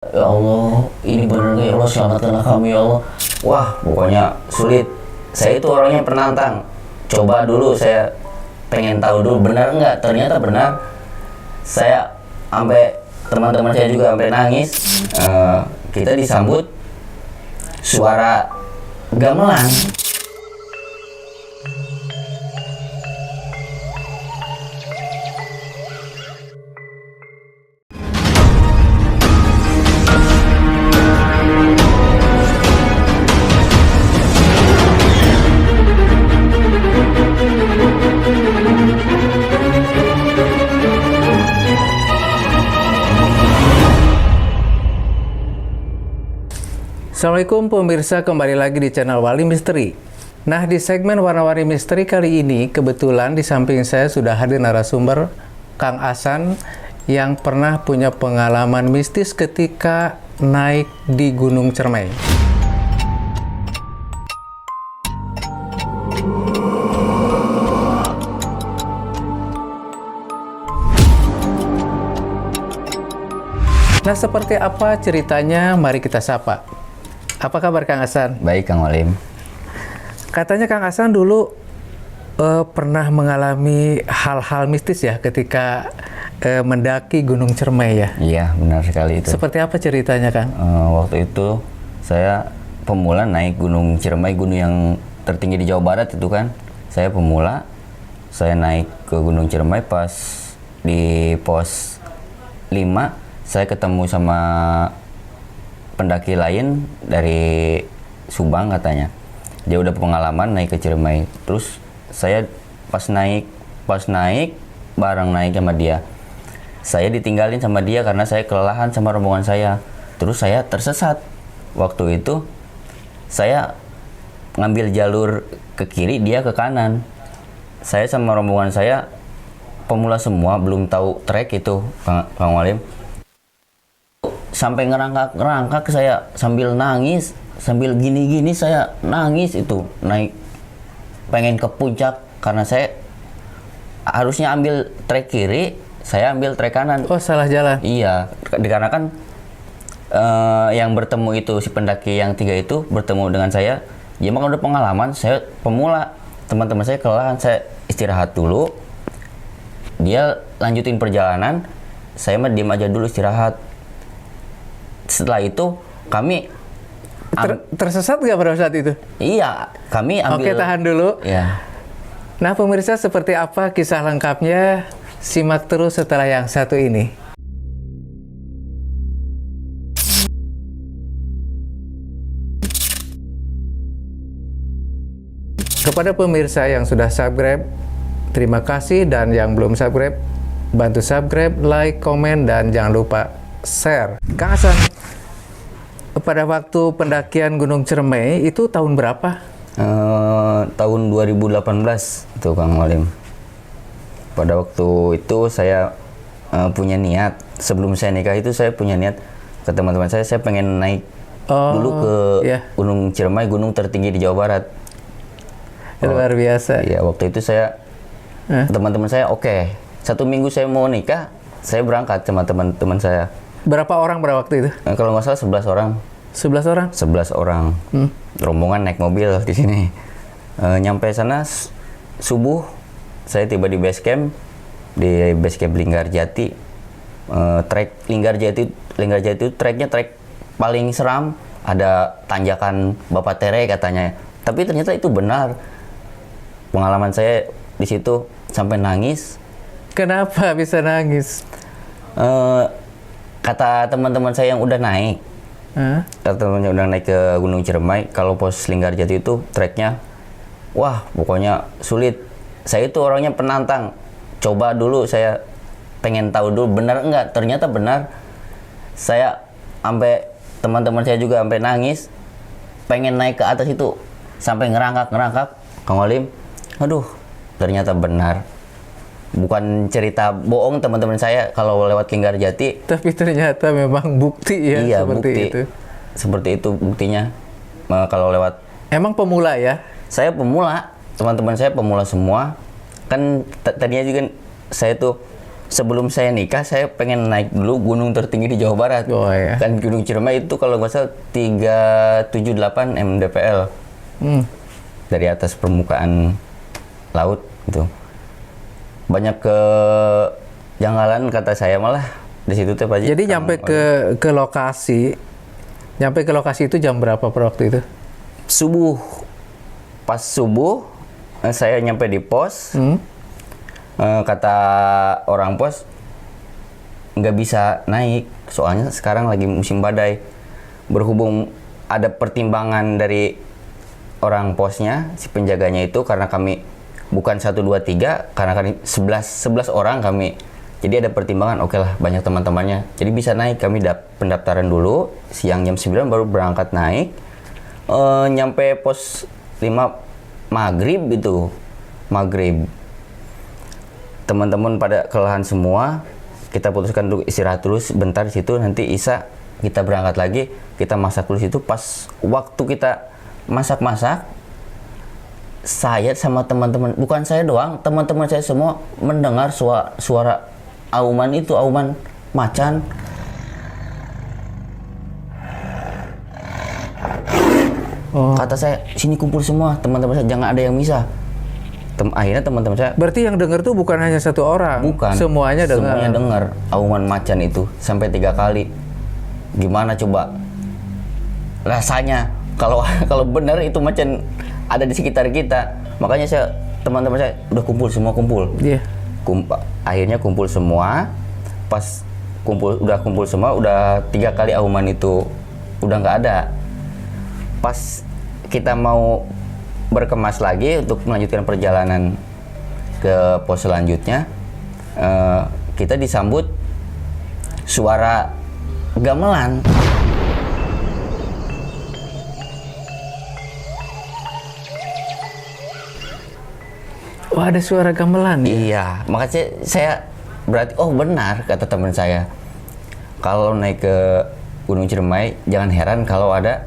Ya Allah, ini bener gak ya Allah, selamatkanlah kami ya Allah. Wah, pokoknya sulit. Saya itu orangnya penantang. Coba dulu, saya pengen tahu dulu benar nggak. Ternyata benar. Saya sampai teman-teman saya juga sampai nangis. Kita disambut suara gamelan. Assalamualaikum pemirsa, kembali lagi di channel Wali Misteri. Nah, di segmen Warna-Warni Misteri kali ini, kebetulan di samping saya sudah hadir narasumber Kang Asan yang pernah punya pengalaman mistis ketika naik di Gunung Cermai. Nah, seperti apa ceritanya? Mari kita sapa. Apa kabar Kang Asan? Baik, Kang Walim. Katanya Kang Asan dulu pernah mengalami hal-hal mistis ya ketika mendaki Gunung Cermai ya? Iya, benar sekali itu. Seperti apa ceritanya Kang? Waktu itu saya pemula naik Gunung Ciremai, gunung yang tertinggi di Jawa Barat itu kan. Saya pemula, saya naik ke Gunung Ciremai, pas di pos 5 saya ketemu sama pendaki lain dari Subang katanya. Dia udah pengalaman naik ke Ciremai. Terus saya pas naik bareng naik sama dia. Saya ditinggalin sama dia karena saya kelelahan sama rombongan saya. Terus saya tersesat. Waktu itu saya ngambil jalur ke kiri, dia ke kanan. Saya sama rombongan saya pemula semua, belum tahu trek itu, Kang Walim. Sampai ngerangkak saya sambil nangis, sambil gini-gini saya nangis itu naik, pengen ke puncak karena saya harusnya ambil trek kiri, saya ambil trek kanan. Oh, salah jalan. Iya, dikarenakan yang bertemu itu si pendaki yang 3 itu bertemu dengan saya, dia mah udah pengalaman, saya pemula, teman-teman saya kelelahan, saya istirahat dulu, dia lanjutin perjalanan, saya mah diem aja dulu istirahat. Setelah itu kami Tersesat nggak pada saat itu? iya, kami ambil. Oke, tahan dulu. Ya. Nah, pemirsa, seperti apa kisah lengkapnya? Simak terus setelah yang satu ini. Kepada pemirsa yang sudah subscribe, terima kasih, dan yang belum subscribe, bantu subscribe, like, komen, dan jangan lupa share. Kang Asan, pada waktu pendakian Gunung Cermai itu tahun berapa? Tahun 2018 itu, Kang Walim. Pada waktu itu saya punya niat, sebelum saya nikah itu saya punya niat ke teman-teman saya pengen naik dulu ke Gunung Ciremai, gunung tertinggi di Jawa Barat. Luar biasa. Iya, waktu itu saya teman-teman saya oke. 1 minggu saya mau nikah, saya berangkat sama teman-teman saya. Berapa orang pada waktu itu? Kalau nggak salah 11 orang. 11 orang? 11 orang. Rombongan naik mobil di sini. Nyampe sana subuh, saya tiba di base camp, Linggarjati. Trek Linggarjati itu treknya trek paling seram, ada tanjakan Bapak Tere katanya. Tapi ternyata itu benar. Pengalaman saya di situ sampai nangis. Kenapa bisa nangis? Kata teman-teman saya yang udah naik, kata teman yang udah naik ke Gunung Ciremai, kalau pos Linggarjati itu treknya, wah pokoknya sulit. Saya itu orangnya penantang. Coba dulu, saya pengen tahu dulu benar enggak. Ternyata benar. Saya sampai teman-teman saya juga sampai nangis, pengen naik ke atas itu, sampai ngerangkak, Kang Walim. Aduh, ternyata benar. Bukan cerita bohong teman-teman saya kalau lewat Linggarjati. Tapi ternyata memang bukti ya, iya, seperti bukti. itu. Seperti itu buktinya. Kalau lewat. Emang pemula ya? Saya pemula, teman-teman saya pemula semua. Kan tadinya juga saya tuh sebelum saya nikah saya pengen naik dulu gunung tertinggi di Jawa Barat. Oh, ya. Kan Gunung Ciremai itu kalau nggak salah 378 mdpl dari atas permukaan laut gitu. Banyak kejanggalan kata saya malah di situ teh Pak Haji. Jadi nyampe ke lokasi itu jam berapa per waktu itu? Subuh. Pas subuh saya nyampe di pos. Kata orang pos nggak bisa naik soalnya sekarang lagi musim badai. Berhubung ada pertimbangan dari orang posnya, si penjaganya itu, karena kami bukan 1, 2, 3, karena kami 11 orang kami. Jadi ada pertimbangan, oke lah banyak teman-temannya. Jadi bisa naik, kami pendaftaran dulu, siang jam 9 baru berangkat naik. Nyampe pos 5 maghrib itu. Maghrib. Teman-teman pada kelelahan semua, kita putuskan dulu istirahat terus bentar di situ, nanti Isya kita berangkat lagi, kita masak dulu situ. Pas waktu kita masak-masak, saya sama teman-teman, bukan saya doang, teman-teman saya semua mendengar suara auman itu, auman macan. Kata saya, sini kumpul semua teman-teman saya, jangan ada yang misah. Akhirnya teman-teman saya, Berarti yang dengar tuh bukan hanya satu orang, bukan, semuanya dengar auman macan itu sampai 3 kali. Gimana coba rasanya kalau benar itu macan ada di sekitar kita. Makanya teman-teman saya udah kumpul Iya. Akhirnya kumpul semua. Pas udah kumpul semua, udah 3 kali auman itu udah nggak ada. Pas kita mau berkemas lagi untuk melanjutkan perjalanan ke pos selanjutnya, kita disambut suara gamelan. Wah, ada suara gamelan ya? Iya, makanya saya berarti benar kata teman saya, kalau naik ke Gunung Ciremai jangan heran kalau ada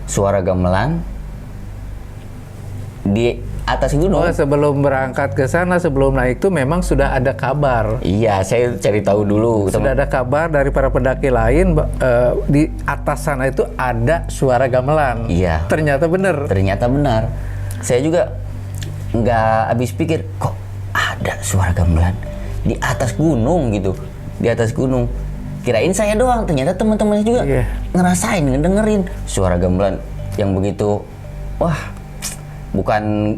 suara gamelan di atas gunung. Sebelum berangkat ke sana, sebelum naik tuh memang sudah ada kabar. Iya, saya cari tahu dulu. Sudah ada kabar dari para pendaki lain, di atas sana itu ada suara gamelan. Iya. Ternyata benar. Saya juga nggak habis pikir, kok ada suara gamelan di atas gunung gitu, di atas gunung. Kirain saya doang, ternyata teman-temannya juga ngerasain, ngedengerin suara gamelan yang begitu. Wah, bukan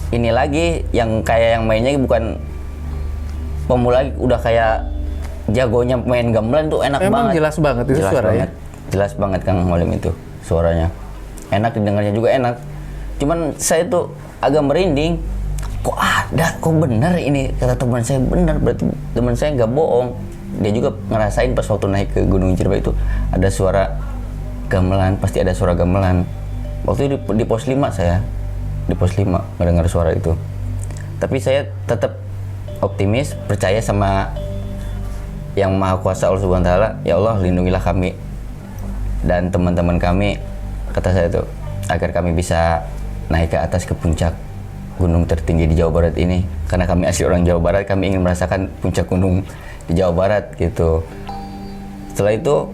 ini lagi yang kayak yang mainnya bukan pemula, udah kayak jagonya main gamelan tuh, enak Emang banget. jelas banget itu suaranya. Jelas banget Kang Molim itu suaranya. Enak didengarnya juga enak. Cuman saya tuh agak merinding. Kok ada, kok bener ini kata teman saya, bener, berarti teman saya nggak bohong. Dia juga ngerasain pas waktu naik ke Gunung Ciremai itu ada suara gamelan, pasti ada suara gamelan. Waktu itu di pos 5 saya, di pos 5 mendengar suara itu. Tapi saya tetap optimis, percaya sama Yang Maha Kuasa Allah Subhanahu wa Ta'ala. Ya Allah, lindungilah kami dan teman-teman kami, kata saya itu, agar kami bisa naik ke atas, ke puncak gunung tertinggi di Jawa Barat ini. Karena kami asli orang Jawa Barat, kami ingin merasakan puncak gunung di Jawa Barat gitu. Setelah itu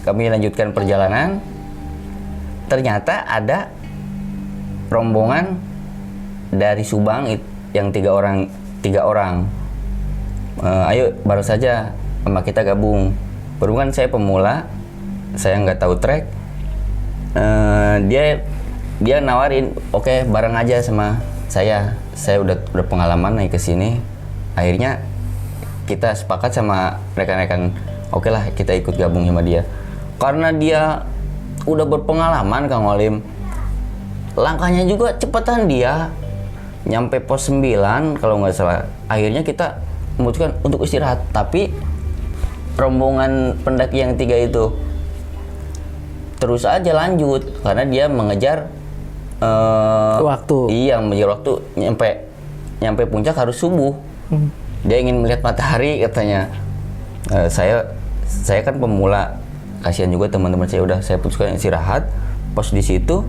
kami lanjutkan perjalanan. Ternyata ada rombongan dari Subang yang 3 orang. Ayo baru saja sama kita gabung. Berhubungan saya pemula, saya nggak tahu trek. Dia nawarin, oke, bareng aja sama saya. Saya udah pengalaman naik ke sini. Akhirnya kita sepakat sama rekan-rekan, oke lah kita ikut gabung sama dia. Karena dia udah berpengalaman Kang Molim, langkahnya juga cepetan dia. Nyampe pos 9 kalau nggak salah. Akhirnya kita memutuskan untuk istirahat. Tapi rombongan pendaki yang 3 itu terus aja lanjut karena dia mengejar waktu. Iya, mengejar waktu. Nyampe puncak harus subuh. Dia ingin melihat matahari katanya. Saya kan pemula, kasihan juga teman-teman saya, udah saya putuskan istirahat. Pas di situ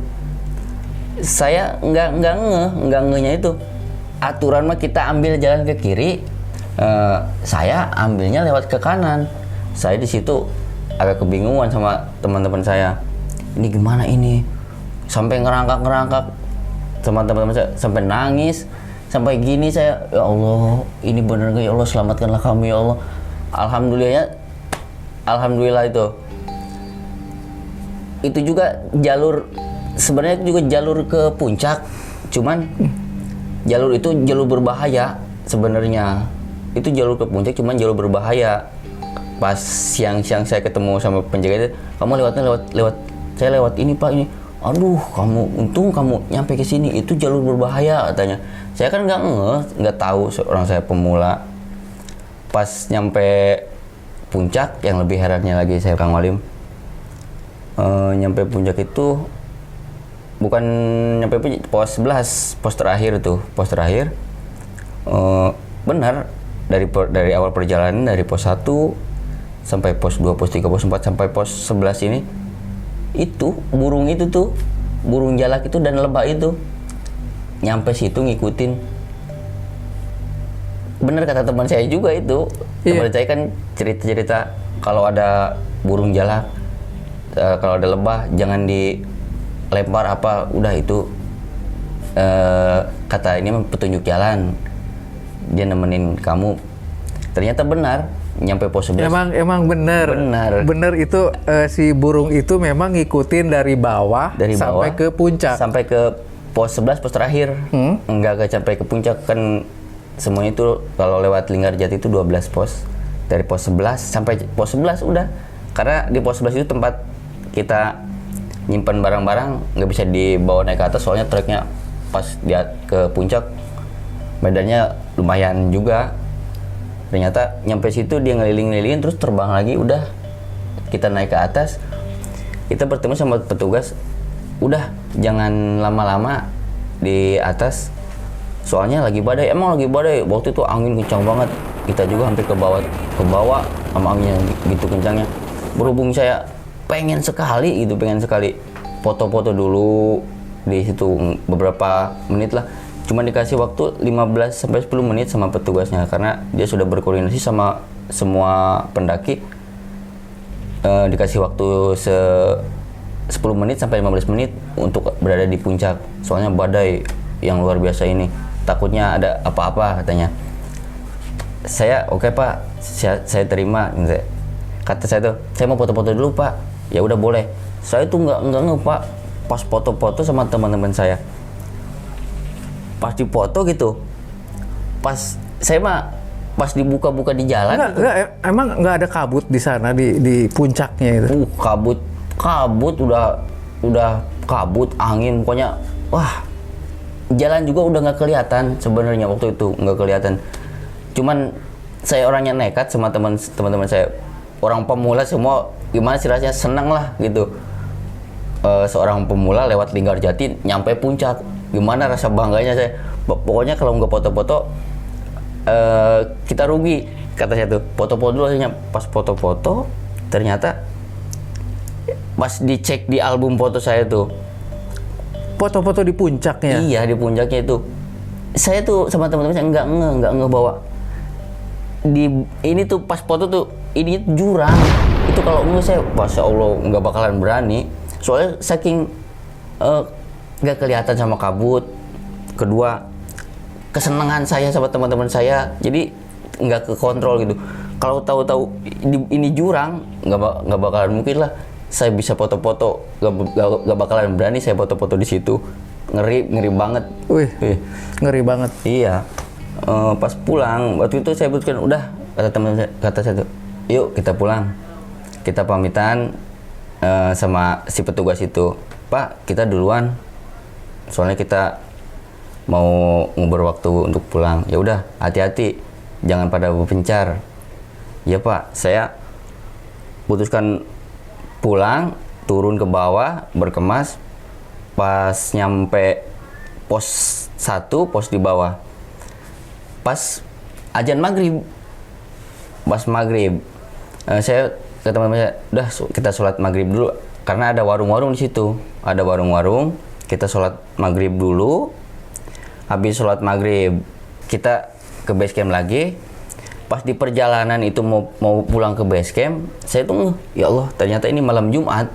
saya nggak ngehnya itu aturan mah kita ambil jalan ke kiri, Saya ambilnya lewat ke kanan. Saya di situ agak kebingungan sama teman-teman saya. Ini gimana ini? Sampai ngerangkak sama teman-teman saya, sampai nangis, sampai gini saya, ya Allah, ini bener gak ya Allah, selamatkanlah kami ya Allah. Alhamdulillah itu. Itu juga sebenarnya juga jalur ke puncak, cuman jalur itu jalur berbahaya sebenarnya. Itu jalur ke puncak cuman jalur berbahaya. Pas siang-siang saya ketemu sama penjaga itu, kamu lewat saya lewat ini Pak, ini. Aduh, untung kamu nyampe ke sini, itu jalur berbahaya katanya. Saya kan nggak tahu, seorang saya pemula. Pas nyampe puncak, yang lebih herannya lagi saya Kang Walim, nyampe puncak itu bukan nyampe pos 11, pos terakhir. Benar, dari awal perjalanan dari pos 1 sampai pos 2, pos 3, pos 4 sampai pos 11 ini, itu burung jalak itu dan lebah itu nyampe situ ngikutin. Bener kata teman saya juga itu. Teman saya kan cerita kalau ada burung jalak, kalau ada lebah jangan dilempar apa, udah itu kata ini petunjuk jalan, dia nemenin kamu. Ternyata benar, nyampe pos 11. Emang benar itu si burung itu memang ngikutin dari bawah sampai ke puncak. Sampai ke pos 11, pos terakhir. Enggak sampai ke puncak kan, semuanya itu kalau lewat Linggarjati itu 12 pos. Dari pos 11 sampai pos 11 udah. Karena di pos 11 itu tempat kita nyimpan barang-barang, nggak bisa dibawa naik ke atas soalnya treknya pas dia ke puncak medannya lumayan juga. Ternyata nyampe situ dia ngeliling-ngelilingin terus terbang lagi, udah kita naik ke atas. Kita bertemu sama petugas, udah jangan lama-lama di atas soalnya lagi badai. Emang lagi badai, waktu itu angin kencang banget, kita juga hampir ke bawah sama anginnya gitu kencangnya. Berhubung saya pengen sekali foto-foto dulu di situ beberapa menit lah. Cuma dikasih waktu 15 sampai 10 menit sama petugasnya karena dia sudah berkoordinasi sama semua pendaki. Dikasih waktu 10 menit sampai 15 menit untuk berada di puncak. Soalnya badai yang luar biasa ini. Takutnya ada apa-apa katanya. Saya oke Pak, saya terima. Kata saya tuh, saya mau foto-foto dulu Pak. Ya udah boleh. Saya tuh nggak Pak. Pas foto-foto sama teman-teman saya. Pas dipoto gitu, pas dibuka-buka di jalan. Emang nggak ada kabut di sana di puncaknya itu? Kabut udah kabut, angin, pokoknya wah, jalan juga udah nggak kelihatan sebenarnya waktu itu, nggak kelihatan. Cuman saya orangnya nekat sama teman-teman saya, orang pemula semua, gimana sih rasanya, senang lah gitu. Seorang pemula lewat Linggarjati nyampe puncak. Gimana rasa bangganya saya. Pokoknya kalau nggak foto-foto kita rugi, kata saya tuh. Foto-foto dulu aja. Pas foto-foto ternyata pas dicek di album foto saya tuh, foto-foto di puncaknya. Iya, di puncaknya itu. Saya tuh sama teman-teman saya nggak ngebawa. Ini tuh pas foto tuh ini jurang. Itu kalau saya, Masya Allah, nggak bakalan berani. Soalnya saking nggak kelihatan sama kabut. Kedua, kesenangan saya sama teman-teman saya, jadi nggak kekontrol gitu. Kalau tahu-tahu ini jurang, nggak bakalan mungkin lah saya bisa foto-foto. Nggak bakalan berani saya foto-foto di situ. Ngeri banget. Wih, ngeri banget. Iya. Pas pulang waktu itu saya butuhkan, udah kata saya tuh, yuk kita pulang. Kita pamitan sama si petugas itu, Pak kita duluan. Soalnya kita mau ngubur waktu untuk pulang. Ya udah, hati-hati, jangan pada berpencar. Ya Pak, saya putuskan pulang, turun ke bawah, berkemas. Pas nyampe pos 1, pos di bawah. Pas azan maghrib. Saya ke teman-teman saya, udah kita sholat maghrib dulu. Karena ada warung-warung di situ. Ada warung-warung. Kita sholat maghrib dulu. Habis sholat maghrib kita ke base camp lagi. Pas di perjalanan itu mau pulang ke base camp, saya tuh ya Allah, ternyata ini malam Jumat.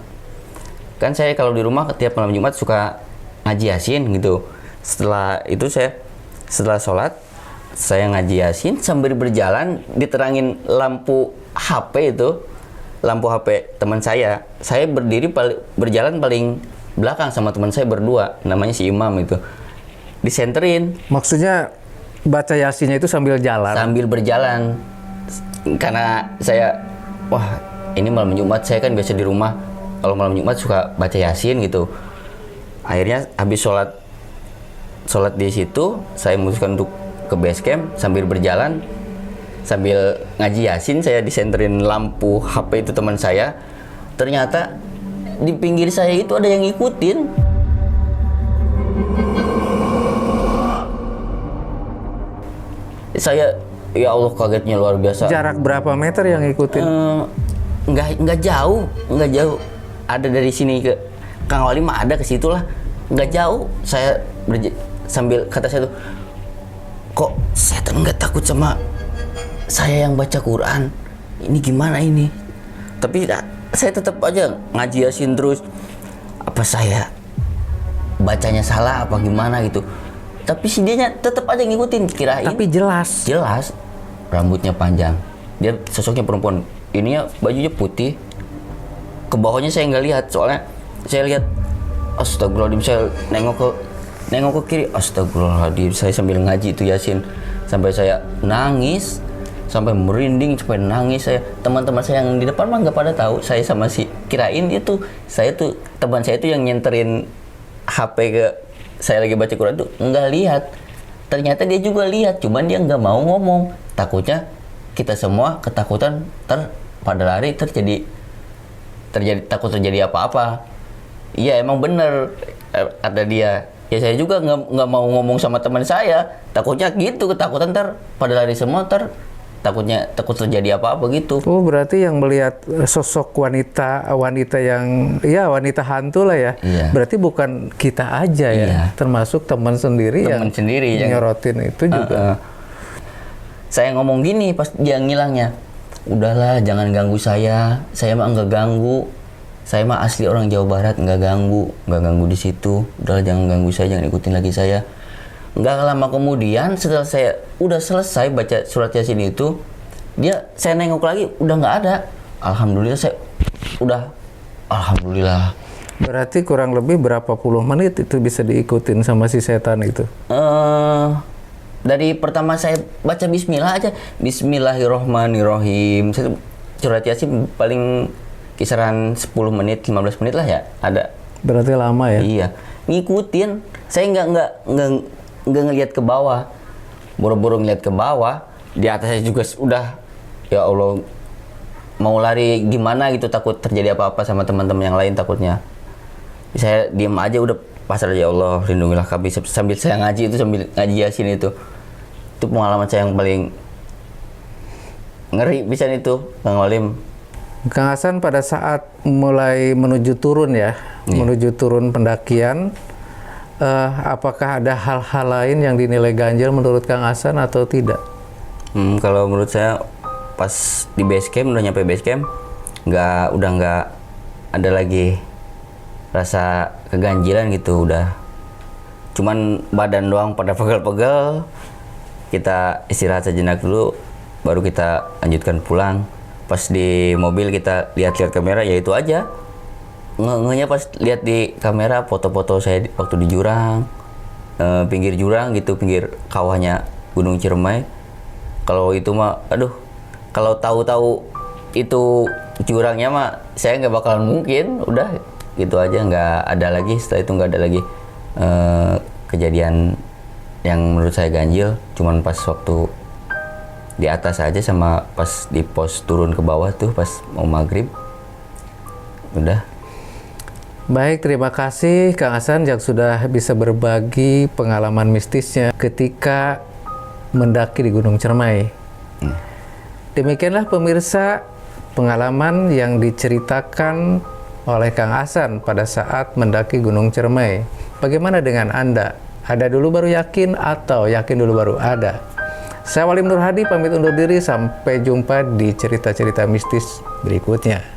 Kan saya kalau di rumah tiap malam Jumat suka ngaji Yasin gitu. Setelah itu setelah sholat saya ngaji Yasin sambil berjalan diterangin lampu HP itu, lampu HP teman saya. Saya berdiri berjalan paling belakang sama teman saya berdua, namanya si Imam itu. Disenterin. Maksudnya baca Yasinnya itu sambil jalan? Sambil berjalan. Karena saya, wah ini malam Jumat, saya kan biasa di rumah kalau malam Jumat suka baca Yasin gitu. Akhirnya habis sholat di situ, saya memutuskan untuk ke base camp sambil berjalan, sambil ngaji Yasin. Saya disenterin lampu HP itu teman saya. Ternyata di pinggir saya itu ada yang ngikutin. Saya, ya Allah, kagetnya luar biasa. Jarak berapa meter yang ngikutin? Nggak jauh. Ada dari sini ke Kang Wali mah ada ke situ lah. Nggak jauh. Saya sambil kata saya tuh, kok setan nggak takut sama saya yang baca Quran? Ini gimana ini? Tapi saya tetap aja ngaji Yasin terus. Apa saya bacanya salah apa gimana gitu? Tapi si dia tetap aja ngikutin, kirain. Tapi jelas. Rambutnya panjang. Dia sosoknya perempuan. Ininya bajunya putih. Ke bawahnya saya nggak lihat, soalnya saya lihat, astagfirullahaladzim, saya nengok ke kiri, astagfirullahaladzim, saya sambil ngaji itu Yasin. Sampai saya nangis, sampai merinding, sampai nangis saya. Teman-teman saya yang di depan mah nggak pada tahu, saya sama si kirain itu, teman saya itu yang nyenterin HP ke saya lagi baca Quran tuh nggak lihat. Ternyata dia juga lihat, cuman dia nggak mau ngomong. Takutnya kita semua ketakutan pada lari takut terjadi apa-apa. Iya emang bener ada dia. Ya saya juga nggak mau ngomong sama teman saya. Takutnya gitu, ketakutan pada lari semua takut terjadi apa-apa gitu. Oh, berarti yang melihat sosok wanita yang wanita hantu lah ya. Iya. Berarti bukan kita aja ya, Iya. Termasuk teman sendiri yang nyorotin itu juga. Saya ngomong gini pas dia ngilangnya, udahlah jangan ganggu saya mah nggak ganggu. Saya mah asli orang Jawa Barat, nggak ganggu di situ. Udahlah jangan ganggu saya, jangan ikutin lagi saya. Nggak lama kemudian setelah saya udah selesai baca surat Yasin itu, saya nengok lagi udah nggak ada. Alhamdulillah. Berarti kurang lebih berapa puluh menit itu bisa diikutin sama si setan itu? Dari pertama saya baca Bismillah aja, Bismillahirrohmanirrohim. Surat Yasin paling kisaran 10 menit, 15 menit lah ya ada. Berarti lama ya? Iya, ngikutin. Saya nggak ngelihat ke bawah, buru-buru ngelihat ke bawah. Di atas saya juga udah, ya Allah, mau lari gimana gitu, takut terjadi apa-apa sama teman-teman yang lain takutnya. Saya diam aja, udah pasrah, ya Allah lindungilah kami, sambil saya ngaji ngaji Yasin itu pengalaman saya yang paling ngeri bisa itu, Kang Walim. Kang Hasan pada saat mulai menuju turun ya, menuju turun pendakian, apakah ada hal-hal lain yang dinilai ganjil menurut Kang Hasan atau tidak? Kalau menurut saya pas di base camp, udah nyampe base camp, udah nggak ada lagi rasa keganjilan gitu, udah cuman badan doang pada pegel-pegel. Kita istirahat sejenak dulu, baru kita lanjutkan pulang. Pas di mobil kita lihat-lihat kamera, ya itu aja. Ngenya pas lihat di kamera foto-foto saya waktu di jurang, pinggir jurang gitu, pinggir kawahnya Gunung Ciremai. Kalau itu mah, aduh, kalau tahu-tahu itu jurangnya mah saya nggak bakalan mungkin. Udah gitu aja, nggak ada lagi. Setelah itu nggak ada lagi kejadian yang menurut saya ganjil. Cuman pas waktu di atas aja sama pas di pos turun ke bawah tuh pas mau maghrib. Udah. Baik, terima kasih Kang Hasan yang sudah bisa berbagi pengalaman mistisnya ketika mendaki di Gunung Ciremai. Demikianlah pemirsa pengalaman yang diceritakan oleh Kang Hasan pada saat mendaki Gunung Ciremai. Bagaimana dengan Anda? Ada dulu baru yakin atau yakin dulu baru ada? Saya Walim Nur Hadi pamit undur diri, sampai jumpa di cerita-cerita mistis berikutnya.